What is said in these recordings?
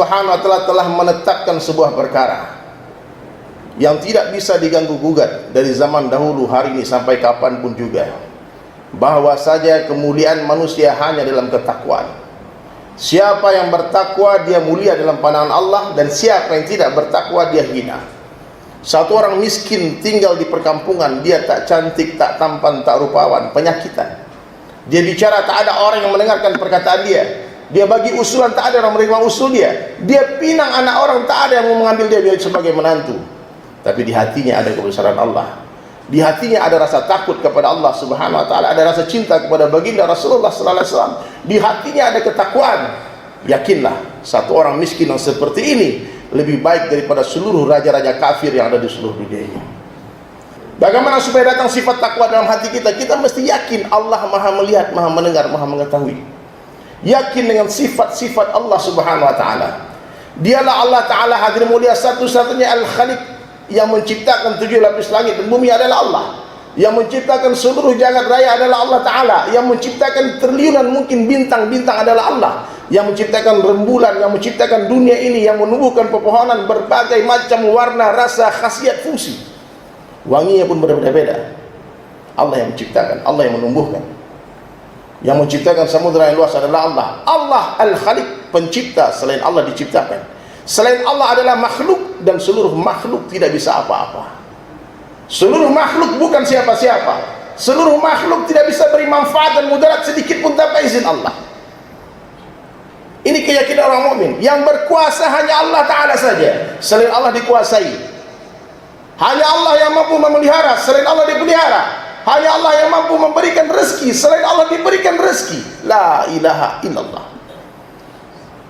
Subhanahu wa taala telah menetapkan sebuah perkara yang tidak bisa diganggu gugat dari zaman dahulu hari ini sampai kapanpun juga, bahwa saja kemuliaan manusia hanya dalam ketakwaan. Siapa yang bertakwa dia mulia dalam pandangan Allah, dan siapa yang tidak bertakwa dia hina. Satu orang miskin tinggal di perkampungan, dia tak cantik, tak tampan, tak rupawan, penyakitan. Dia bicara tak ada orang yang mendengarkan perkataan dia. Dia bagi usulan tak ada orang menerima usul dia. Dia pinang anak orang tak ada yang mau mengambil dia sebagai menantu. Tapi di hatinya ada kebesaran Allah. Di hatinya ada rasa takut kepada Allah Subhanahu wa taala, ada rasa cinta kepada baginda Rasulullah sallallahu alaihi wasallam. Di hatinya ada ketakwaan. Yakinlah, satu orang miskin yang seperti ini lebih baik daripada seluruh raja-raja kafir yang ada di seluruh dunia ini. Bagaimana supaya datang sifat takwa dalam hati kita? Kita mesti yakin Allah Maha melihat, Maha mendengar, Maha mengetahui. Yakin dengan sifat-sifat Allah Subhanahu wa taala. Dialah Allah taala hadirin mulia satu-satunya Al-Khaliq, yang menciptakan 7 lapis langit dan bumi adalah Allah. Yang menciptakan seluruh jagat raya adalah Allah taala. Yang menciptakan triliunan mungkin bintang-bintang adalah Allah. Yang menciptakan rembulan, yang menciptakan dunia ini, yang menumbuhkan pepohonan berbagai macam warna, rasa, khasiat, fungsi. Wanginya pun berbeda-beda. Allah yang menciptakan, Allah yang menumbuhkan. Yang menciptakan samudera yang luas adalah Allah. Allah Al-Khaliq, pencipta. Selain Allah diciptakan. Selain Allah adalah makhluk, dan seluruh makhluk tidak bisa apa-apa. Seluruh makhluk bukan siapa-siapa. Seluruh makhluk tidak bisa beri manfaat dan mudarat sedikit pun tanpa izin Allah. Ini keyakinan orang mukmin. Yang berkuasa hanya Allah taala saja. Selain Allah dikuasai. Hanya Allah yang mampu memelihara, selain Allah dipelihara. Hanya Allah yang mampu memberikan rezeki, selain Allah diberikan rezeki. La ilaha illallah.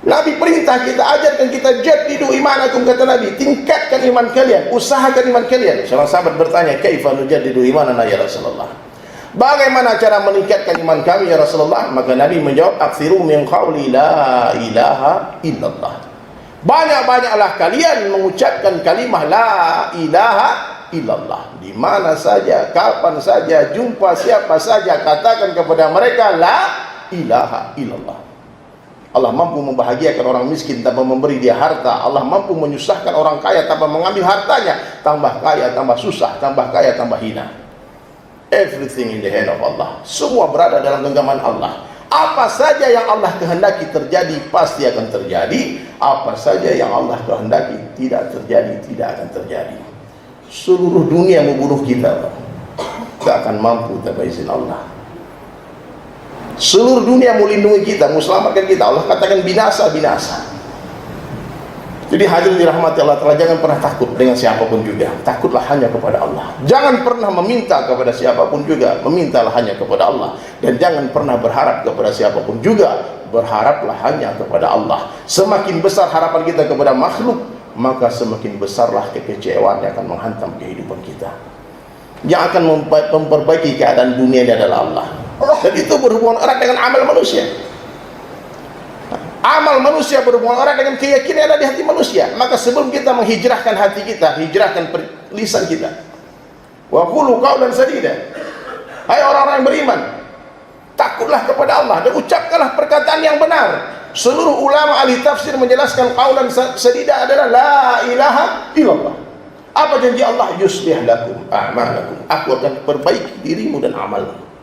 Nabi perintah kita, ajarkan kita, jaddidu imanakum, kata Nabi, tingkatkan iman kalian, usahakan iman kalian. Seorang sahabat bertanya, kaifa nujaddidu imanana ya Rasulullah? Bagaimana cara meningkatkan iman kami ya Rasulullah? Maka Nabi menjawab, aksiru min qawli la ilaha illallah. Banyak-banyaklah kalian mengucapkan kalimah la ilaha illallah. Di mana saja, kapan saja, jumpa siapa saja, katakan kepada mereka la ilaha illallah. Allah mampu membahagiakan orang miskin tanpa memberi dia harta. Allah mampu menyusahkan orang kaya tanpa mengambil hartanya. Tambah kaya, tambah susah, tambah kaya, tambah hina. Everything in the hand of Allah. Semua berada dalam genggaman Allah. Apa saja yang Allah kehendaki terjadi, pasti akan terjadi. Apa saja yang Allah kehendaki tidak terjadi, tidak akan terjadi. Seluruh dunia membunuh kita, tidak akan mampu tanpa izin Allah. Seluruh dunia melindungi kita, menyelamatkan kita, Allah katakan binasa, binasa. Jadi hadirin dirahmati Allah Ta'ala, jangan pernah takut dengan siapapun juga. Takutlah hanya kepada Allah. Jangan pernah meminta kepada siapapun juga, memintalah hanya kepada Allah. Dan jangan pernah berharap kepada siapapun juga, berharaplah hanya kepada Allah. Semakin besar harapan kita kepada makhluk, maka semakin besarlah kekecewaan yang akan menghantam kehidupan kita. Yang akan memperbaiki keadaan dunia ini adalah Allah. Dan itu berhubungan erat dengan amal manusia. Amal manusia berhubungan erat dengan keyakinan yang ada di hati manusia. Maka sebelum kita menghijrahkan hati kita, hijrahkan lisan kita. Wa qulu qawlan sadida. Hai orang-orang yang beriman, takutlah kepada Allah dan ucapkanlah perkataan yang benar. Seluruh ulama ahli tafsir menjelaskan qawlan sadida adalah la ilaha illallah. Apa janji Allah? Yuslih lakum a'malakum. Aku akan perbaiki dirimu dan amalmu.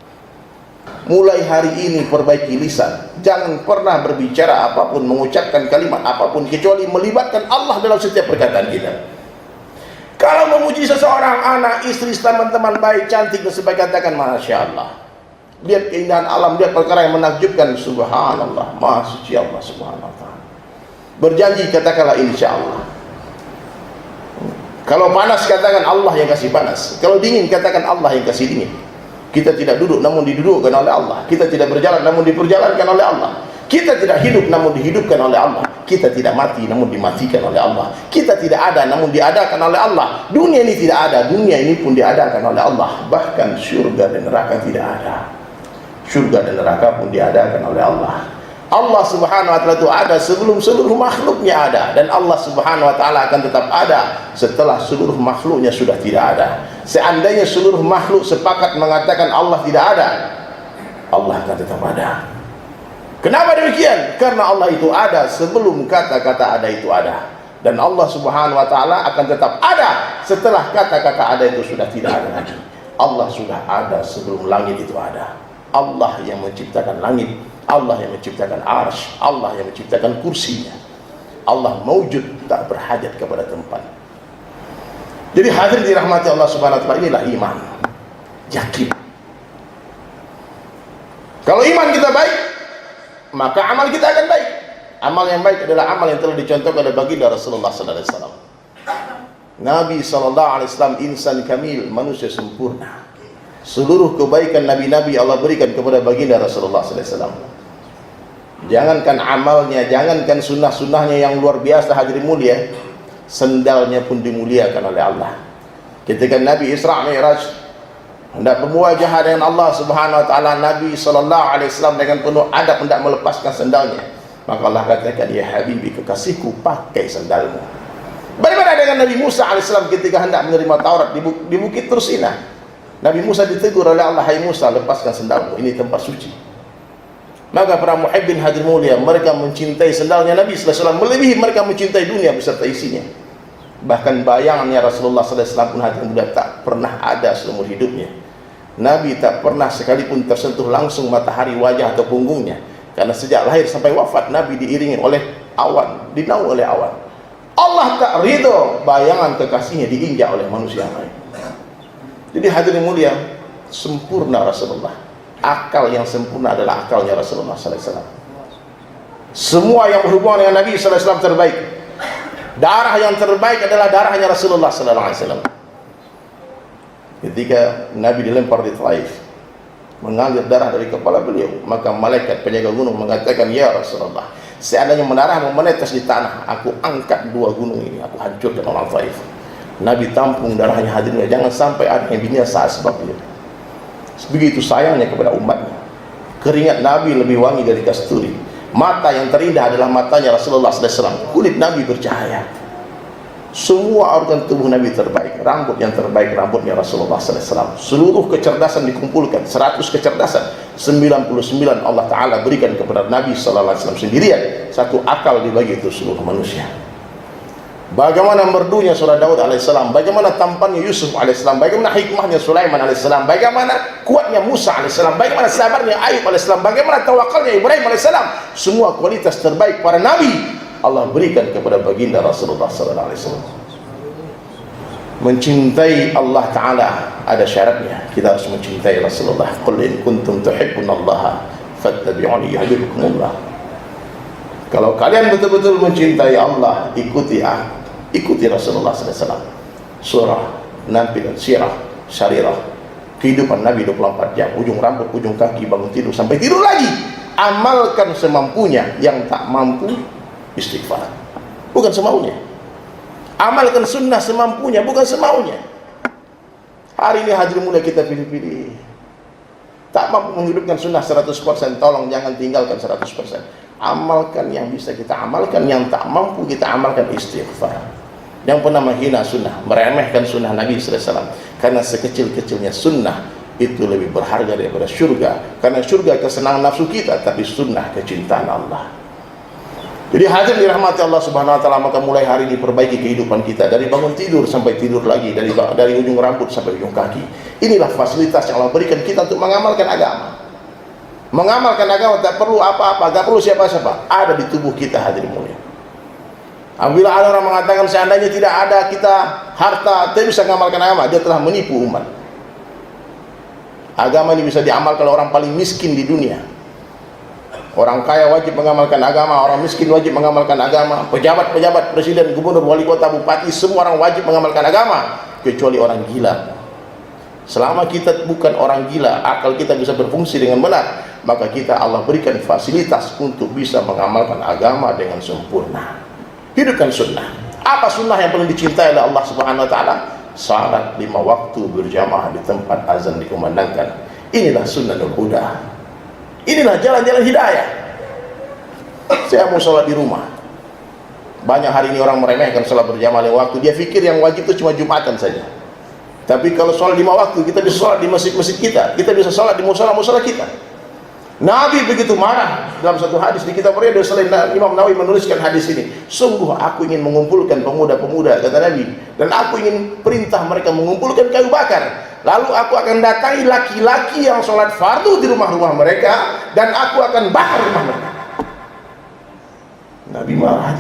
Mulai hari ini perbaiki lisan. Jangan pernah berbicara apapun, mengucapkan kalimat apapun kecuali melibatkan Allah dalam setiap perkataan kita. Kalau memuji seseorang, anak, istri, teman-teman baik, cantik dan sebagainya, katakan Masya Allah. Lihat keindahan alam, lihat perkara yang menakjubkan. Subhanallah, Maha Suci Allah Subhanahu wa ta'ala. Berjanji katakanlah insya Allah. Kalau panas katakan Allah yang kasih panas. Kalau dingin katakan Allah yang kasih dingin. Kita tidak duduk namun didudukkan oleh Allah. Kita tidak berjalan namun diperjalankan oleh Allah. Kita tidak hidup namun dihidupkan oleh Allah. Kita tidak mati namun dimatikan oleh Allah. Kita tidak ada namun diadakan oleh Allah. Dunia ini tidak ada, dunia ini pun diadakan oleh Allah. Bahkan surga dan neraka tidak ada. Surga dan neraka pun diadakan oleh Allah. Allah Subhanahu wa ta'ala itu ada sebelum seluruh makhluknya ada, dan Allah Subhanahu wa ta'ala akan tetap ada setelah seluruh makhluknya sudah tidak ada. Seandainya seluruh makhluk sepakat mengatakan Allah tidak ada, Allah akan tetap ada. Kenapa demikian? Karena Allah itu ada sebelum kata-kata ada itu ada, dan Allah Subhanahu wa taala akan tetap ada setelah kata-kata ada itu sudah tidak ada lagi. Allah sudah ada sebelum langit itu ada. Allah yang menciptakan langit, Allah yang menciptakan arsy, Allah yang menciptakan kursinya. Allah maujud, tak berhajat kepada tempat. Jadi hadirin dirahmati Allah Subhanahu wa taala, inilah iman. Yakin. Kalau iman kita baik, maka amal kita akan baik. Amal yang baik adalah amal yang telah dicontohkan oleh baginda Rasulullah sallallahu alaihi wasallam. Nabi sallallahu alaihi wasallam insan kamil, manusia sempurna. Seluruh kebaikan nabi-nabi Allah berikan kepada baginda Rasulullah sallallahu alaihi wasallam. Jangankan amalnya, jangankan sunnah-sunnahnya yang luar biasa hadirin mulia, sendalnya pun dimuliakan oleh Allah. Ketika Nabi Isra Mi'raj hendak bermuajahah dengan Allah Subhanahu wa taala, Nabi sallallahu alaihi wasallam dengan penuh adab hendak melepaskan sendalnya. Maka Allah katakan, ya Habibi, kekasihku, pakai sandalmu. Bagaimana dengan Nabi Musa alaihissalam ketika hendak menerima Taurat di Bukit Tursinah? Nabi Musa ditegur oleh Allah, hai Musa, lepaskan sandalmu, ini tempat suci. Maka para muhibbin hadir mulia, mereka mencintai sandalnya Nabi sallallahu alaihi wasallam melebihi mereka mencintai dunia beserta isinya. Bahkan bayangannya Rasulullah sallallahu alaihi wasallam pun hadir mulia tak pernah ada seumur hidupnya. Nabi tak pernah sekalipun tersentuh langsung matahari wajah atau punggungnya, karena sejak lahir sampai wafat Nabi diiringi oleh awan, dinaungi oleh awan. Allah tak ridho bayangan kekasihnya diinjak oleh manusia lain. Jadi hadirin mulia, sempurna Rasulullah. Akal yang sempurna adalah akalnya Rasulullah sallallahu alaihi wasallam. Semua yang berhubungan dengan Nabi sallallahu alaihi wasallam terbaik. Darah yang terbaik adalah darahnya Rasulullah sallallahu alaihi wasallam. Ketika Nabi dilempar di Taif, mengalir darah dari kepala beliau, maka malaikat penjaga gunung mengatakan, ya Rasulullah, seandainya darah mau menetes di tanah, aku angkat dua gunung ini, aku hancurkan orang Taif. Nabi tampung darahnya hadirnya, jangan sampai ada yang binasa sebab itu. Begitu sayangnya kepada umatnya. Keringat Nabi lebih wangi dari kasturi. Mata yang terindah adalah matanya Rasulullah sallallahu alaihi wasallam. Kulit Nabi bercahaya. Semua organ tubuh Nabi terbaik. Rambut yang terbaik, rambutnya Rasulullah sallallahu alaihi wasallam. Seluruh kecerdasan dikumpulkan, 100 kecerdasan, 99 Allah Ta'ala berikan kepada Nabi sallallahu alaihi wasallam sendirian. Satu akal dibagi itu seluruh manusia. Bagaimana merdunya surah Daud alaihissalam, bagaimana tampannya Yusuf alaihissalam, bagaimana hikmahnya Sulaiman alaihissalam, bagaimana kuatnya Musa alaihissalam, bagaimana sabarnya Ayub alaihissalam, bagaimana tawakalnya Ibrahim alaihissalam. Semua kualitas terbaik para nabi Allah berikan kepada baginda Rasulullah sallallahu alaihi wasallam. Mencintai Allah Ta'ala ada syaratnya. Kita harus mencintai Rasulullah. Qul in kuntum tuhibbunallaha fattabi'uni yuhibbukumullah. Kalau kalian betul-betul mencintai Allah, ikuti aku, ikuti Rasulullah sallallahu alaihi wasallam. Surah, nampilan, sirah, syarirah, kehidupan Nabi 24 jam, ujung rambut, ujung kaki, bangun tidur sampai tidur lagi. Amalkan semampunya, yang tak mampu istighfar, bukan semaunya. Amalkan sunnah semampunya, bukan semaunya. Hari ini hadir mulia kita pilih-pilih. Tak mampu menghidupkan sunnah 100%, tolong jangan tinggalkan 100%. Amalkan yang bisa kita amalkan, yang tak mampu kita amalkan istighfar. Yang pernah menghina sunnah, meremehkan sunnah Nabi sallallahu alaihi wasallam, karena sekecil-kecilnya sunnah itu lebih berharga daripada syurga. Karena syurga kesenangan nafsu kita, tapi sunnah kecintaan Allah. Jadi hadir dirahmati Allah Subhanahu wa taala, maka mulai hari ini perbaiki kehidupan kita, dari bangun tidur sampai tidur lagi, dari ujung rambut sampai ujung kaki. Inilah fasilitas yang Allah berikan kita untuk mengamalkan agama. Mengamalkan agama tak perlu apa-apa, tak perlu siapa-siapa, ada di tubuh kita hadir mulia. Apabila ada orang mengatakan seandainya tidak ada kita harta, tidak bisa mengamalkan agama, dia telah menipu umat. Agama ini bisa diamalkan oleh orang paling miskin di dunia. Orang kaya wajib mengamalkan agama, orang miskin wajib mengamalkan agama, pejabat-pejabat, presiden, gubernur, wali kota, bupati, semua orang wajib mengamalkan agama, kecuali orang gila. Selama kita bukan orang gila, akal kita bisa berfungsi dengan benar, maka kita Allah berikan fasilitas untuk bisa mengamalkan agama dengan sempurna. Hidupkan sunnah. Apa sunnah yang paling dicintai oleh Allah Subhanahu wa taala? Salat 5 waktu berjamaah di tempat azan dikumandangkan. Inilah sunnahul huda. Inilah jalan-jalan hidayah. Saya mau sholat di rumah. Banyak hari ini orang meremehkan sholat berjamaah 5 waktu. Dia pikir yang wajib itu cuma Jumatan saja. Tapi kalau sholat 5 waktu, kita bisa sholat di masjid-masjid kita, kita bisa sholat di musola-musola kita. Nabi begitu marah. Dalam satu hadis di kitab Riyadhus Shalihin, Imam Nawawi menuliskan hadis ini, sungguh aku ingin mengumpulkan pemuda-pemuda, kata Nabi, dan aku ingin perintah mereka mengumpulkan kayu bakar, lalu aku akan datangi laki-laki yang sholat fardu di rumah-rumah mereka, dan aku akan bakar rumah mereka. Nabi marah.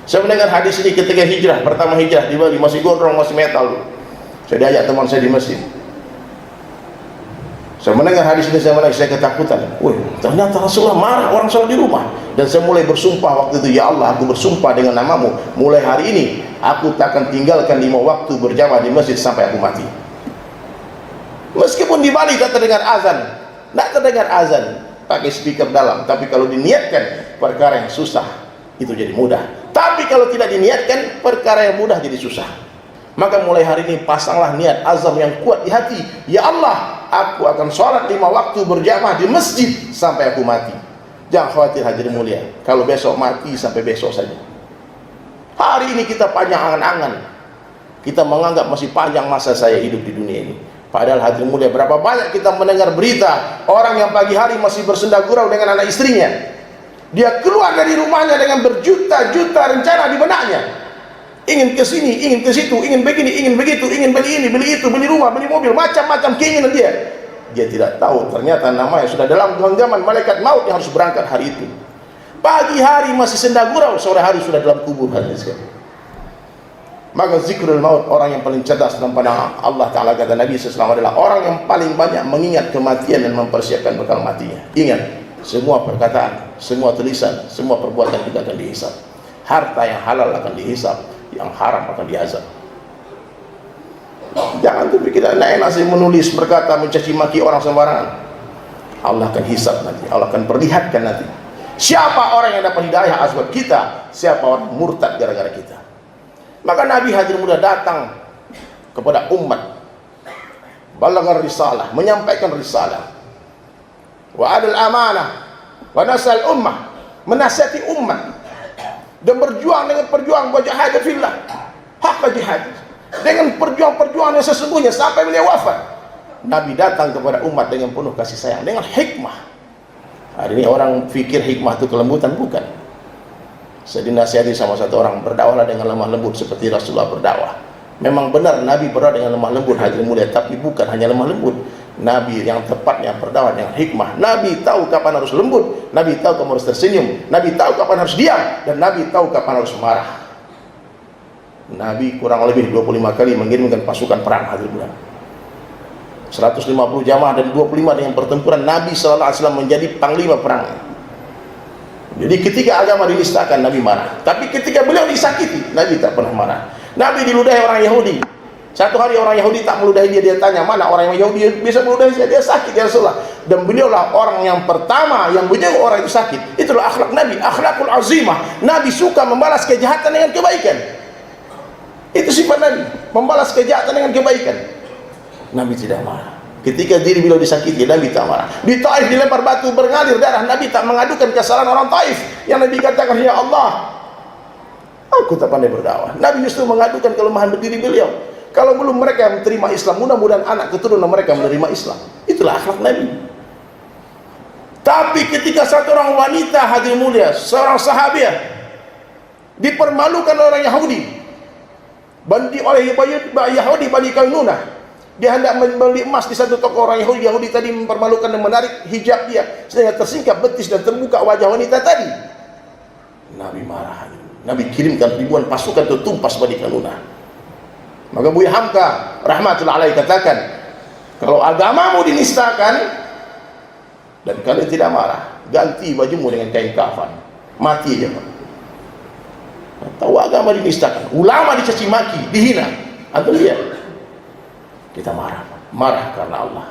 Saya mendengar hadis ini ketika hijrah, pertama hijrah di Bali, masih gondrong, masih metal. Saya diajak teman saya di masjid. Saya mendengar hadis ini, saya ketakutan. Wih, ternyata Rasulullah marah orang sholat di rumah. Dan saya mulai bersumpah waktu itu, ya Allah, aku bersumpah dengan namamu, mulai hari ini aku tak akan tinggalkan 5 waktu berjamaah di masjid sampai aku mati. Meskipun di Bali tak terdengar azan, pakai speaker dalam, tapi kalau diniatkan perkara yang susah itu jadi mudah. Tapi kalau tidak diniatkan perkara yang mudah jadi susah. Maka mulai hari ini pasanglah niat azam yang kuat di hati. Ya Allah, aku akan sholat 5 waktu berjamaah di masjid sampai aku mati. Jangan khawatir hadirin mulia, kalau besok mati sampai besok saja. Hari ini kita panjang angan-angan, kita menganggap masih panjang masa saya hidup di dunia ini. Padahal hadirin mulia, berapa banyak kita mendengar berita orang yang pagi hari masih bersenda gurau dengan anak istrinya. Dia keluar dari rumahnya dengan berjuta-juta rencana di benaknya. Ingin ke sini, ingin ke situ, ingin begini, ingin begitu, ingin beli ini, beli itu, beli rumah, beli mobil, macam-macam keinginan dia. Dia tidak tahu ternyata namanya sudah dalam genggaman malaikat maut yang harus berangkat hari itu. Pagi hari masih senda gurau, sore hari sudah dalam kubur hadirin sekalian. Maka zikrul maut, orang yang paling cerdas dalam pandangan Allah Ta'ala, kata Nabi SAW, adalah orang yang paling banyak mengingat kematian dan mempersiapkan bekal matinya. Ingat, semua perkataan, semua tulisan, semua perbuatan kita akan dihisab. Harta yang halal akan dihisab, yang haram akan diazab. Jangan tuh kita enak-enak sih menulis, berkata, mencaci maki orang sembarangan. Allah akan hisab nanti, Allah akan perlihatkan nanti siapa orang yang dapat hidayah asbab kita, siapa orang murtad gara-gara kita. Maka Nabi hadir muda datang kepada umat, balaghar risalah, menyampaikan risalah, wa adal amanah, wa nasal ummah, menasihati umat, dan berjuang dengan perjuangan wajah fillah, hak jihad, dengan perjuangan yang sesungguhnya sampai beliau wafat. Nabi datang kepada umat dengan penuh kasih sayang, dengan hikmah. Hari ini orang fikir hikmah itu kelembutan, bukan. Saya dinasihati sama satu orang, berdakwahlah dengan lemah lembut seperti Rasulullah berdakwah. Memang benar Nabi berdakwah dengan lemah lembut hadirin mulia, tapi bukan hanya lemah lembut. Nabi yang tepatnya berdakwah dengan hikmah. Nabi tahu kapan harus lembut, Nabi tahu kapan harus tersenyum, Nabi tahu kapan harus diam, dan Nabi tahu kapan harus marah. Nabi kurang lebih 25 kali mengirimkan pasukan perang hadirin mulia. 150 jamaah dan 25 dengan pertempuran. Nabi SAW menjadi panglima perang. Jadi ketika agama dinistakan, Nabi marah. Tapi ketika beliau disakiti, Nabi tak pernah marah. Nabi diludahi orang Yahudi. Satu hari orang Yahudi tak meludahi dia, dia tanya, mana orang yang Yahudi bisa meludahi saya? Dia sakit ya Rasulullah. Dan beliaulah orang yang pertama yang menjaga orang itu sakit. Itulah akhlak Nabi, akhlakul azimah. Nabi suka membalas kejahatan dengan kebaikan. Itu sifat Nabi, membalas kejahatan dengan kebaikan. Nabi tidak marah. Ketika diri beliau disakiti, Nabi tak marah. Di Taif dilempar batu berngalir darah, Nabi tak mengadukan kesalahan orang Taif. Yang Nabi katakan, ya Allah, aku tak pandai berdakwah. Nabi justru mengadukan kelemahan diri beliau. Kalau belum mereka menerima Islam, mudah-mudahan anak keturunan mereka menerima Islam. Itulah akhlak Nabi. Tapi ketika satu orang wanita hadirin mulia, seorang sahabiah, dipermalukan oleh orang Yahudi, oleh Yahudi Bani Kainunah, dia hendak membeli emas di satu toko orang Yahudi. Yahudi tadi mempermalukan dan menarik hijab dia sehingga tersingkap betis dan terbuka wajah wanita tadi. Nabi marah. Nabi kirimkan ribuan pasukan untuk tumpas Bani Kainunah. Maka Buya Hamka rahmatullah alaihi katakan, kalau agamamu dinistakan dan kalian tidak marah, ganti bajumu dengan kain kafan, mati aja Pak. Tahu agama dinistakan, ulama dicaci maki, dihina, antum lihat, kita marah, marah karena Allah.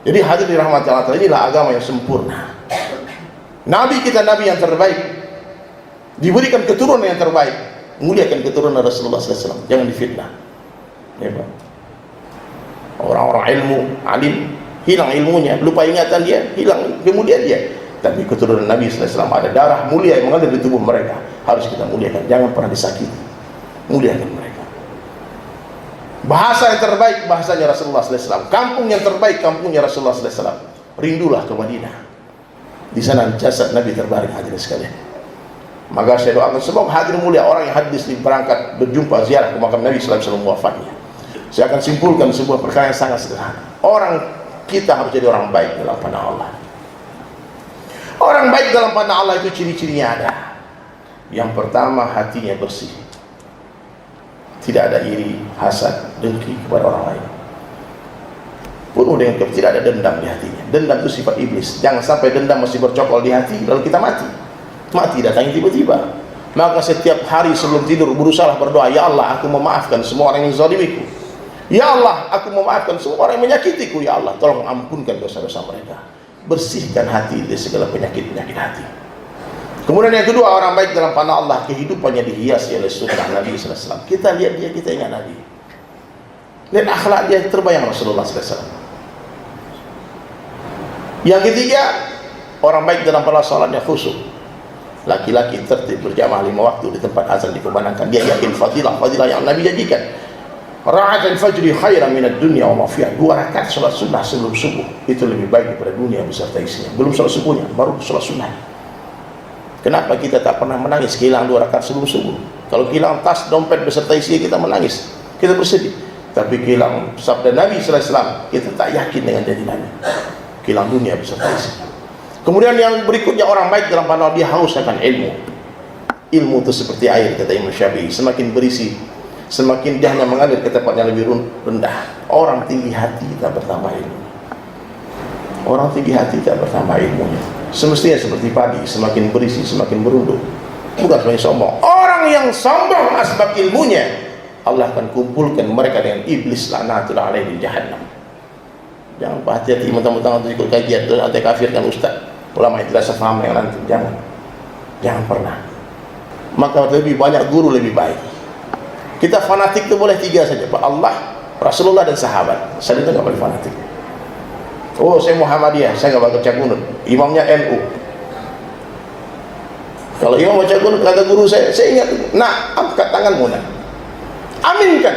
Jadi hadir di rahmat Allah, inilah agama yang sempurna. Nabi kita nabi yang terbaik, diberikan keturunan yang terbaik. Muliakan keturunan Rasulullah SAW, jangan difitnah. Ya, orang-orang ilmu, alim, hilang ilmunya, lupa ingatan dia, hilang kemuliaan dia. Tapi keturunan Nabi SAW ada darah mulia yang mengalir di tubuh mereka, harus kita muliakan, jangan pernah disakiti. Muliakan mereka. Bahasa yang terbaik bahasanya Rasulullah SAW, kampung yang terbaik kampungnya Rasulullah SAW. Rindulah ke Madinah. Di sana jasad Nabi terbaring, hadirin sekalian. Maka saya doakan semoga hadir mulia orang yang hadis berangkat berjumpa ziarah ke makam Nabi sallallahu alaihi wasallam wafatnya. Saya akan simpulkan sebuah perkara yang sangat sederhana. Orang kita harus jadi orang baik dalam pandang Allah. Orang baik dalam pandang Allah itu ciri-cirinya ada. Yang pertama, hatinya bersih. Tidak ada iri, hasad, dengki kepada orang lain. Penuh dengan tidak ada dendam di hatinya. Dendam itu sifat iblis. Jangan sampai dendam masih bercokol di hati lalu kita mati. Mati datang tiba-tiba. Maka setiap hari sebelum tidur berusaha berdoa, ya Allah, aku memaafkan semua orang yang zalimiku. Ya Allah, aku memaafkan semua orang yang menyakitiku. Ya Allah, tolong ampunkan dosa-dosa mereka. Bersihkan hati dari segala penyakit-penyakit hati. Kemudian yang kedua, orang baik dalam pandang Allah, kehidupannya dihiasi oleh sunnah Nabi sallallahu alaihi wasallam. Kita lihat dia, kita ingat Nabi. Lihat akhlak dia, terbayang Rasulullah sallallahu alaihi wasallam. Yang ketiga, orang baik dalam pandang salatnya khusyuk. Laki-laki tertib berjamaah 5 waktu di tempat azan dikumandangkan. Dia yakin fadilah yang Nabi janjikan. Ra'at al-fajri khairan minad dunya wa ma fiha. 2 rakaat salat sunnah sebelum subuh itu lebih baik daripada dunia beserta isinya. Belum salat subuhnya, baru salat sunnah. Kenapa kita tak pernah menangis kehilangan 2 rakaat sebelum subuh? Kalau kehilangan tas, dompet beserta isinya kita menangis, kita bersedih. Tapi kehilangan sabda Nabi sallallahu alaihi wasallam, kita tak yakin dengan janji Nabi. Kehilangan dunia beserta isinya. Kemudian yang berikutnya, orang baik dalam pandang dia haus akan ilmu. Ilmu itu seperti air, kata Imam Syafi'i, semakin berisi semakin dia hanya mengalir ke tempat yang lebih rendah. Orang tinggi hati tak bertambah ilmu. Orang tinggi hati tak bertambah ilmunya. Semestinya seperti padi, semakin berisi semakin berunduk. Bukan sebagai sombong. Orang yang sombong asbab ilmunya, Allah akan kumpulkan mereka dengan iblis laknatullah alaihi di jahannam. Jangan hati-hati mentang-mentang untuk ikut kajian terus anti kafirkan ustaz, ulama yang tidak sefaham yang nanti. Jangan pernah. Maka lebih banyak guru lebih baik. Kita fanatik itu boleh 3 saja, Pak, Allah, Rasulullah dan sahabat. Saya itu nggak boleh fanatik. Oh, saya Muhammadiyah, saya nggak baca kunut. Imamnya NU. Kalau imam baca kunut, kata guru saya ingat, nah, angkat tanganmu, nah, aminkan.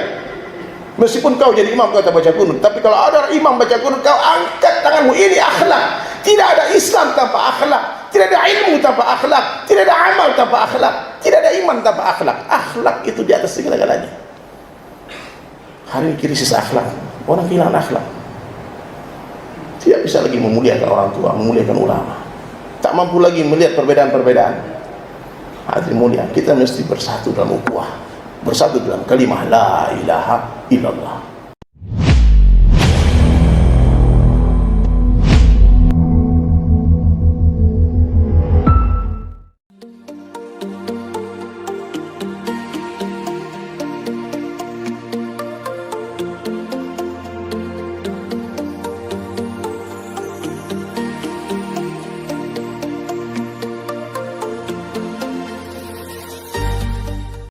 Meskipun kau jadi imam kau tak baca kunut, tapi kalau ada imam baca kunut, kau angkat tanganmu. Ini akhlak. Tidak ada Islam tanpa akhlak, tidak ada ilmu tanpa akhlak, tidak ada amal tanpa akhlak, tidak ada iman tanpa akhlak. Akhlak itu di atas segala-galanya. Hari ini krisis akhlak, orang kehilangan akhlak. Tidak bisa lagi memuliakan orang tua, memuliakan ulama. Tak mampu lagi melihat perbedaan-perbedaan. Hadirin mulia, kita mesti bersatu dalam ukhuwah, bersatu dalam kalimah la ilaha illallah.